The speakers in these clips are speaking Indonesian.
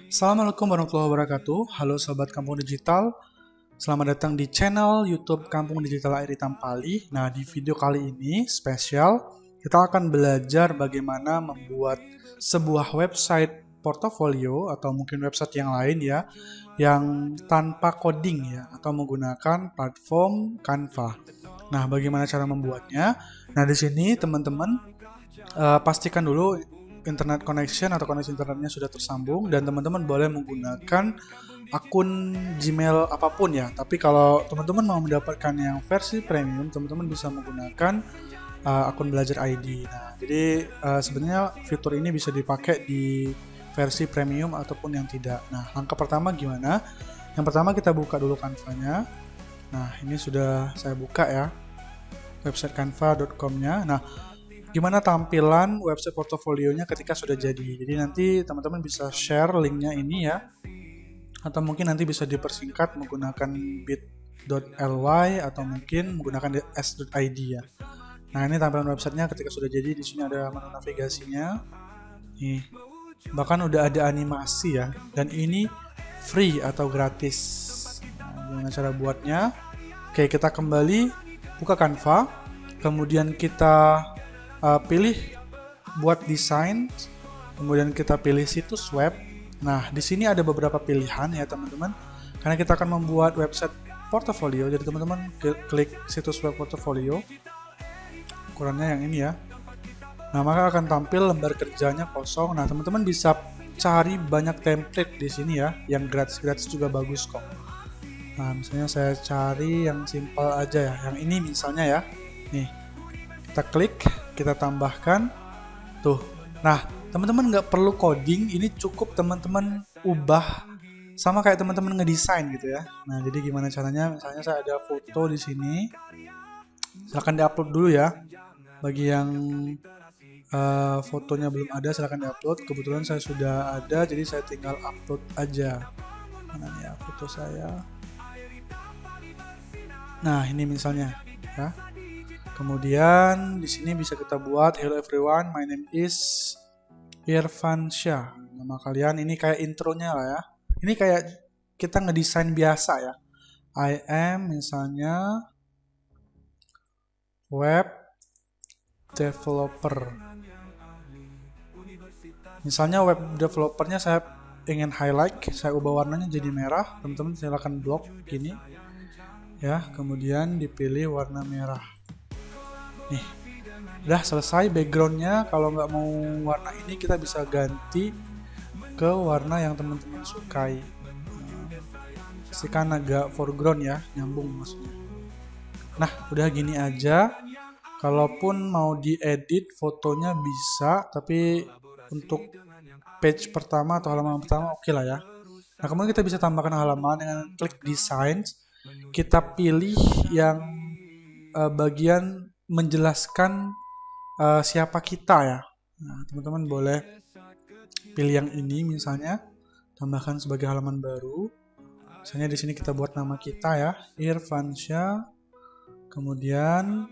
Assalamualaikum warahmatullahi wabarakatuh. Halo Sobat Kampung Digital. Selamat datang di channel YouTube Kampung Digital Airi Tampali. Nah, di video kali ini spesial, kita akan belajar bagaimana membuat sebuah website portofolio atau mungkin website yang lain ya, yang tanpa coding ya, atau menggunakan platform Canva. Nah, bagaimana cara membuatnya? Nah, di sini teman-teman pastikan dulu internet connection atau koneksi internetnya sudah tersambung, dan teman-teman boleh menggunakan akun Gmail apapun ya. Tapi kalau teman-teman mau mendapatkan yang versi premium, teman-teman bisa menggunakan akun Belajar ID. Nah, jadi sebenarnya fitur ini bisa dipakai di versi premium ataupun yang tidak. Nah, langkah pertama gimana? Yang pertama kita buka dulu Canva-nya. Nah, ini sudah saya buka ya, website canva.com-nya. Nah, gimana tampilan website portofolionya ketika sudah jadi. Jadi nanti teman-teman bisa share linknya ini ya, atau mungkin nanti bisa dipersingkat menggunakan bit.ly atau mungkin menggunakan s.id ya. Nah, ini tampilan websitenya ketika sudah jadi. Di sini ada menu navigasinya. Nih, bahkan udah ada animasi ya, dan ini free atau gratis. Nah, gimana cara buatnya? Oke, kita kembali buka Canva, kemudian kita pilih buat desain, kemudian kita pilih situs web. Nah, di sini ada beberapa pilihan ya teman-teman, karena kita akan membuat website portofolio. Jadi teman-teman klik situs web portofolio, ukurannya yang ini ya. Nah, maka akan tampil lembar kerjanya kosong. Nah, teman-teman bisa cari banyak template di sini ya, yang gratis juga bagus kok. Nah, misalnya saya cari yang simple aja ya, yang ini misalnya ya. Nih, kita klik, kita tambahkan tuh. Nah, teman-teman nggak perlu coding, ini cukup teman-teman ubah sama kayak teman-teman ngedesain gitu ya. Nah, jadi gimana caranya? Misalnya saya ada foto di sini, silahkan diupload dulu ya. Bagi yang fotonya belum ada, silahkan diupload. Kebetulan saya sudah ada, jadi saya tinggal upload aja. Mana nih ya foto saya? Nah, ini misalnya ya. Kemudian di sini bisa kita buat hello everyone, my name is Irfan Syah. Nama kalian, ini kayak intronya lah ya. Ini kayak kita ngedesain biasa ya. I am misalnya web developer. Misalnya web developernya saya ingin highlight, saya ubah warnanya jadi merah. Teman-teman silakan blok gini ya. Kemudian dipilih warna merah. Nih, udah selesai backgroundnya. Kalau nggak mau warna ini, kita bisa ganti ke warna yang teman-teman sukai. Pastikan agak foreground ya, nyambung maksudnya. Nah, udah gini aja. Kalaupun mau diedit fotonya bisa, tapi untuk page pertama atau halaman pertama oke lah ya. Nah, kemudian kita bisa tambahkan halaman dengan klik design. Kita pilih yang bagian menjelaskan siapa kita ya. Nah, teman-teman boleh pilih yang ini misalnya, tambahkan sebagai halaman baru. Misalnya di sini kita buat nama kita ya, Irfan Syah. Kemudian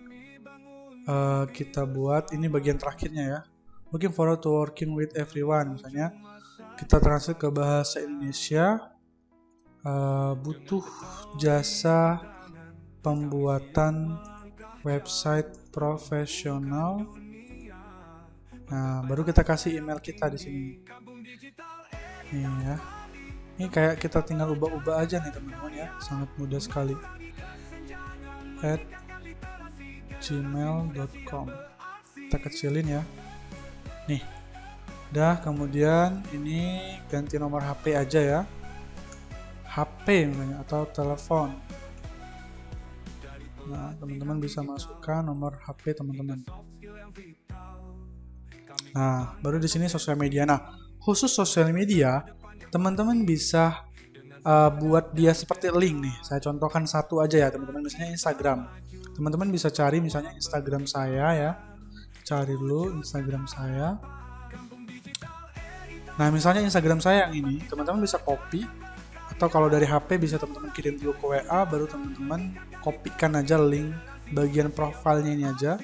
kita buat ini bagian terakhirnya ya, looking forward to working with everyone. Misalnya kita translate ke bahasa Indonesia, butuh jasa pembuatan website profesional. Nah, baru kita kasih email kita di sini. Nih ya. Ini kayak kita tinggal ubah-ubah aja nih teman-teman ya. Sangat mudah sekali. @gmail.com. Kita kecilin ya. Nih. Udah, kemudian ini ganti nomor HP aja ya. HP misalnya atau telepon. Nah, teman-teman bisa masukkan nomor HP teman-teman. Nah, baru di sini sosial media. Nah, khusus sosial media, teman-teman bisa buat dia seperti link nih. Saya contohkan satu aja ya, teman-teman. Misalnya Instagram. Teman-teman bisa cari misalnya Instagram saya ya. Cari dulu Instagram saya. Nah, misalnya Instagram saya yang ini, teman-teman bisa copy. Atau kalau dari HP bisa teman-teman kirim dulu ke WA, baru teman-teman kopikan aja link bagian profilnya ini aja.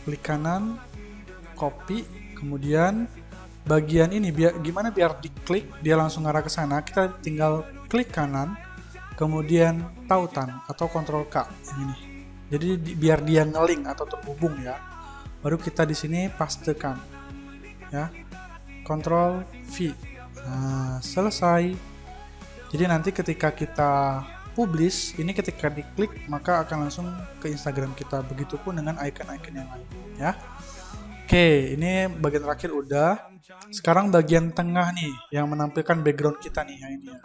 Klik kanan, copy, kemudian bagian ini gimana biar diklik dia langsung ngarah ke sana, kita tinggal klik kanan, kemudian tautan atau Ctrl K ini. Jadi biar dia ngelink atau terhubung ya. Baru kita di sini pastekan ya. Ctrl V. Nah, selesai. Jadi nanti ketika kita publish, ini ketika diklik maka akan langsung ke Instagram kita. Begitupun dengan icon-icon yang lain ya. Oke, ini bagian terakhir udah. Sekarang bagian tengah nih yang menampilkan background kita nih yang ini ya.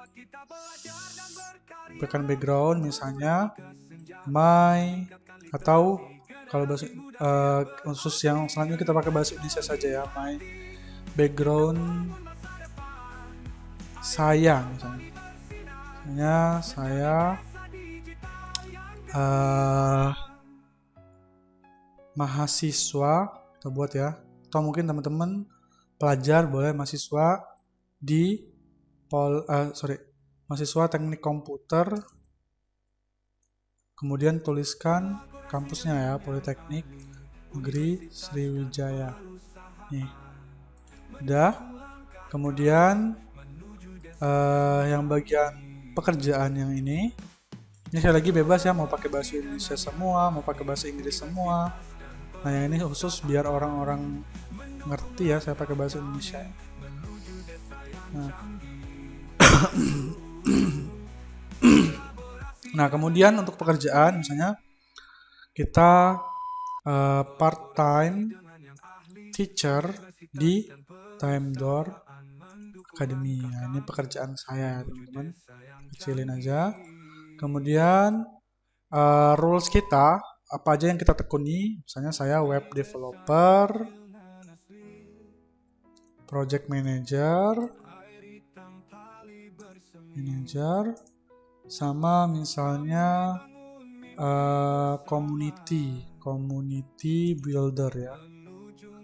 Menampilkan background misalnya my, atau kalau bahasa khusus yang selanjutnya kita pakai bahasa Indonesia saja ya, my background saya misalnya. Saya mahasiswa, kita buat ya, atau mungkin teman-teman pelajar boleh mahasiswa di mahasiswa teknik komputer, kemudian tuliskan kampusnya ya, Politeknik Negeri Sriwijaya nih, udah. Kemudian yang bagian pekerjaan yang ini sekali lagi bebas ya, mau pakai bahasa Indonesia semua, mau pakai bahasa Inggris semua. Nah yang ini khusus biar orang-orang ngerti ya, saya pakai bahasa Indonesia. Nah kemudian untuk pekerjaan misalnya kita part-time teacher di Time Door Academy. Nah, ini pekerjaan saya teman-teman, kecilin aja. Kemudian rules kita apa aja yang kita tekuni, misalnya saya web developer, project manager, sama misalnya community builder ya,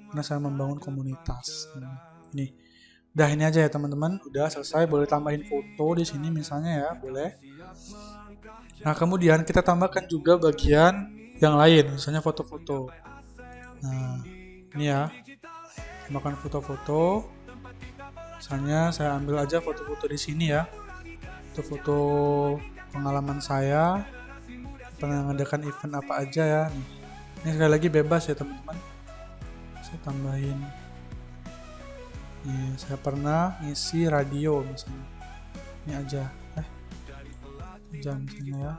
karena saya membangun komunitas. Nih. Udah ini aja ya teman-teman, udah selesai. Boleh tambahin foto di sini misalnya ya, boleh. Nah kemudian kita tambahkan juga bagian yang lain, misalnya foto-foto. Nah ini ya, tambahkan foto-foto. Misalnya saya ambil aja foto-foto di sini ya, foto-foto pengalaman saya pernah mengadakan event apa aja ya. Ini sekali lagi bebas ya teman-teman. Saya tambahin. Nih, saya pernah ngisi radio misalnya. Ini aja. Jam misalnya ya.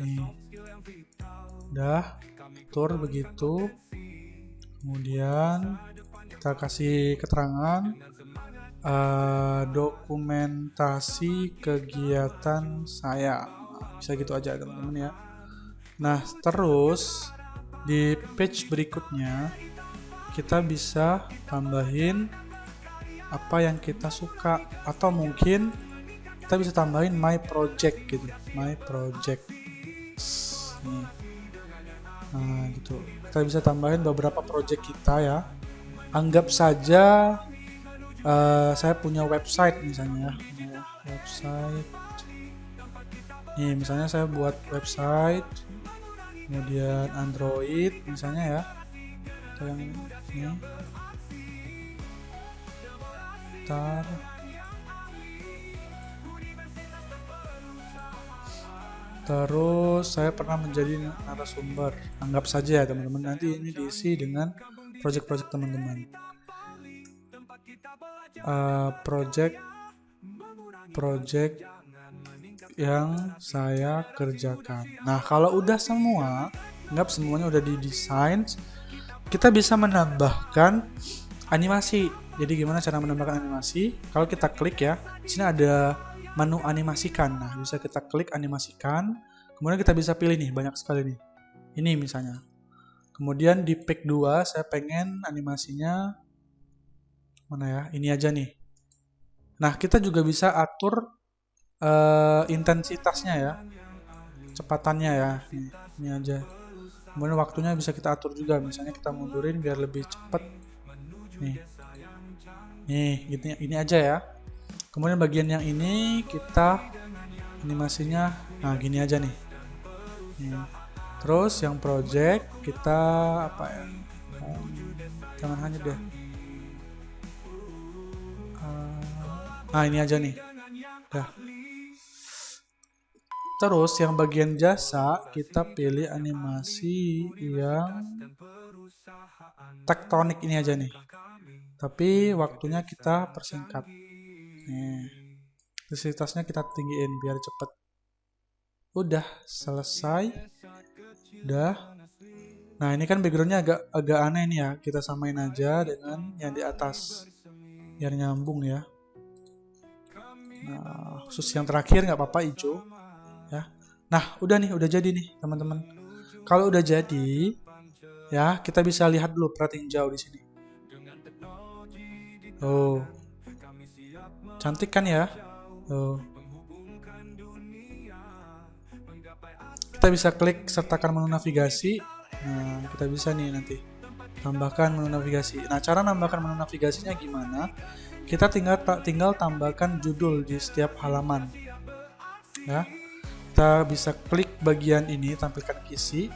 Nih. Udah. Atur begitu. Kemudian kita kasih keterangan dokumentasi kegiatan saya. Bisa gitu aja teman-teman ya. Nah, terus di page berikutnya kita bisa tambahin apa yang kita suka, atau mungkin kita bisa tambahin my project gitu, my project. Nah gitu, kita bisa tambahin beberapa project kita ya. Anggap saja saya punya website misalnya ya, website. Nih misalnya saya buat website, kemudian Android misalnya ya, atau yang ini. Terus saya pernah menjadi narasumber. Anggap saja ya teman-teman, nanti ini diisi dengan project-project teman-teman. Project yang saya kerjakan. Nah kalau udah semua, anggap semuanya udah didesain, kita bisa menambahkan animasi. Jadi gimana cara menambahkan animasi? Kalau kita klik ya, di sini ada menu animasikan. Nah, bisa kita klik animasikan. Kemudian kita bisa pilih nih, banyak sekali nih. Ini misalnya. Kemudian di pack 2 saya pengen animasinya mana ya? Ini aja nih. Nah, kita juga bisa atur intensitasnya ya. Kecepatannya ya. Ini aja. Kemudian waktunya bisa kita atur juga. Misalnya kita mundurin biar lebih cepat. Nih, gitu, ini aja ya. Kemudian bagian yang ini kita animasinya, nah gini aja nih. Terus yang project kita apa ya? Jangan hanya deh. Nah, ini aja nih. Dah. Terus yang bagian jasa kita pilih animasi yang tektonik ini aja nih. Tapi waktunya kita persingkat. Nih, intensitasnya kita tinggiin biar cepet. Udah selesai. Udah. Nah, ini kan backgroundnya agak aneh nih ya. Kita samain aja dengan yang di atas biar nyambung ya. Nah, khusus yang terakhir nggak apa-apa hijau ya. Nah, udah nih, udah jadi nih teman-teman. Kalau udah jadi ya, kita bisa lihat dulu pratinjau di sini. Oh, cantik kan ya? Oh. Kita bisa klik sertakan menu navigasi. Nah, kita bisa nih nanti tambahkan menu navigasi. Nah, cara nambahkan menu navigasinya gimana? Kita tinggal tambahkan judul di setiap halaman. Ya, kita bisa klik bagian ini, tampilkan kisi.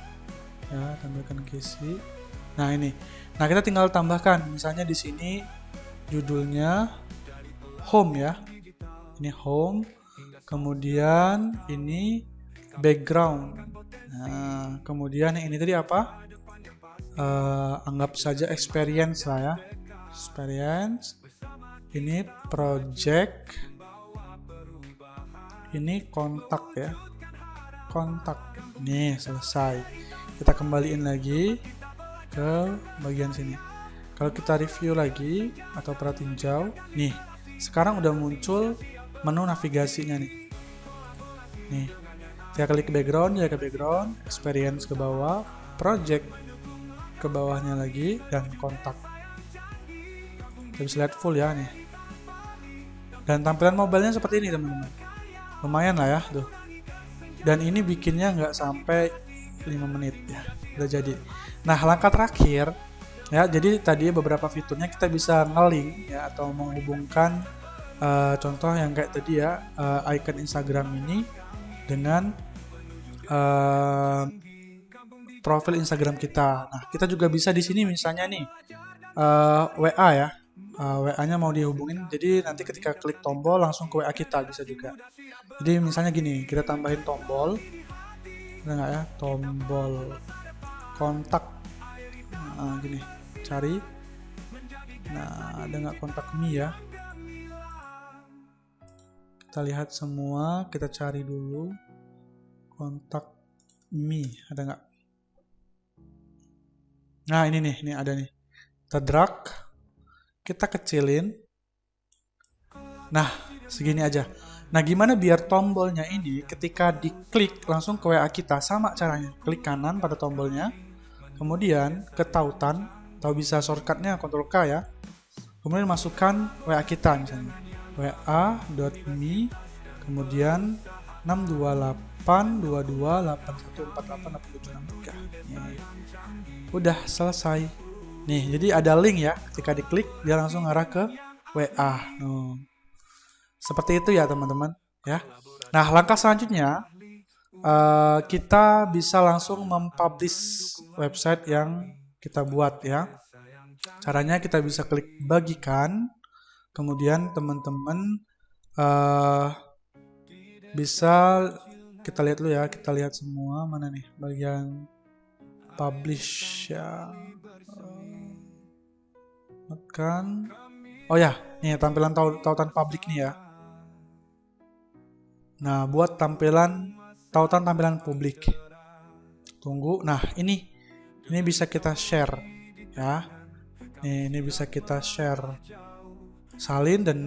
Ya, tampilkan kisi. Nah, ini. Nah, kita tinggal tambahkan. Misalnya di sini judulnya home ya. Ini home. Kemudian ini background. Nah, kemudian yang ini tadi apa? Anggap saja experience lah ya. Experience. Ini project. Ini kontak ya. Kontak. Nih, selesai. Kita kembaliin lagi ke bagian sini. Kalau kita review lagi atau pratinjau, nih, sekarang udah muncul menu navigasinya nih. Nih. Saya klik background, ya ke background, experience ke bawah, project ke bawahnya lagi, dan kontak. Kita bisa lihat full ya nih. Dan tampilan mobilenya seperti ini teman-teman. Lumayan lah ya tuh. Dan ini bikinnya nggak sampai 5 menit ya. Udah jadi. Nah, langkah terakhir ya, jadi tadi beberapa fiturnya kita bisa nge-link ya atau menghubungkan contoh yang kayak tadi ya, icon Instagram ini dengan profil Instagram kita. Nah, kita juga bisa di sini misalnya nih WA ya, WA-nya mau dihubungin. Jadi nanti ketika klik tombol langsung ke WA kita bisa juga. Jadi misalnya gini, kita tambahin tombol, ada nggak ya? Tombol kontak. Nah, gini, cari. Nah, ada nggak kontak me ya? Kita lihat semua, kita cari dulu kontak me, ada nggak? Nah, ini nih, ini ada nih. Kita drag, kita kecilin. Nah, segini aja. Nah, gimana biar tombolnya ini ketika diklik langsung ke WA kita? Sama caranya, klik kanan pada tombolnya, kemudian ke tautan, atau bisa shortcutnya Ctrl K ya. Kemudian masukkan WA kita misalnya. wa.me kemudian 6282281488763. Udah selesai. Nih, jadi ada link ya. Ketika diklik dia langsung ngarah ke WA. Seperti itu ya teman-teman ya. Nah, langkah selanjutnya kita bisa langsung mempublish website yang kita buat ya. Caranya kita bisa klik bagikan. Kemudian teman-teman bisa kita lihat dulu ya, kita lihat semua mana nih bagian publish ya, kan? Oh ya, nih tampilan tautan publik nih ya. Nah, buat tampilan tautan tampilan publik. Tunggu. Nah, ini bisa kita share ya. Nih, ini bisa kita share, salin, dan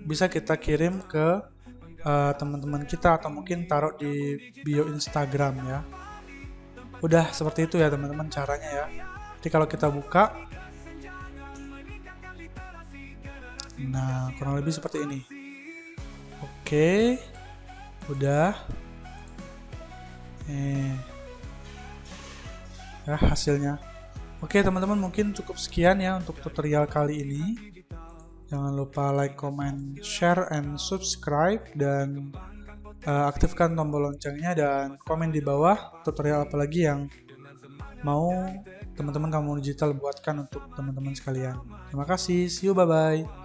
bisa kita kirim ke teman-teman kita atau mungkin taruh di bio Instagram ya. Udah seperti itu ya teman-teman caranya ya. Jadi kalau kita buka, nah kurang lebih seperti ini. Oke, udah. Ya hasilnya. Oke teman-teman, mungkin cukup sekian ya untuk tutorial kali ini. Jangan lupa like, comment, share, and subscribe, dan aktifkan tombol loncengnya dan komen di bawah tutorial apa lagi yang mau teman-teman Kampung Digital buatkan untuk teman-teman sekalian. Terima kasih, see you, bye-bye.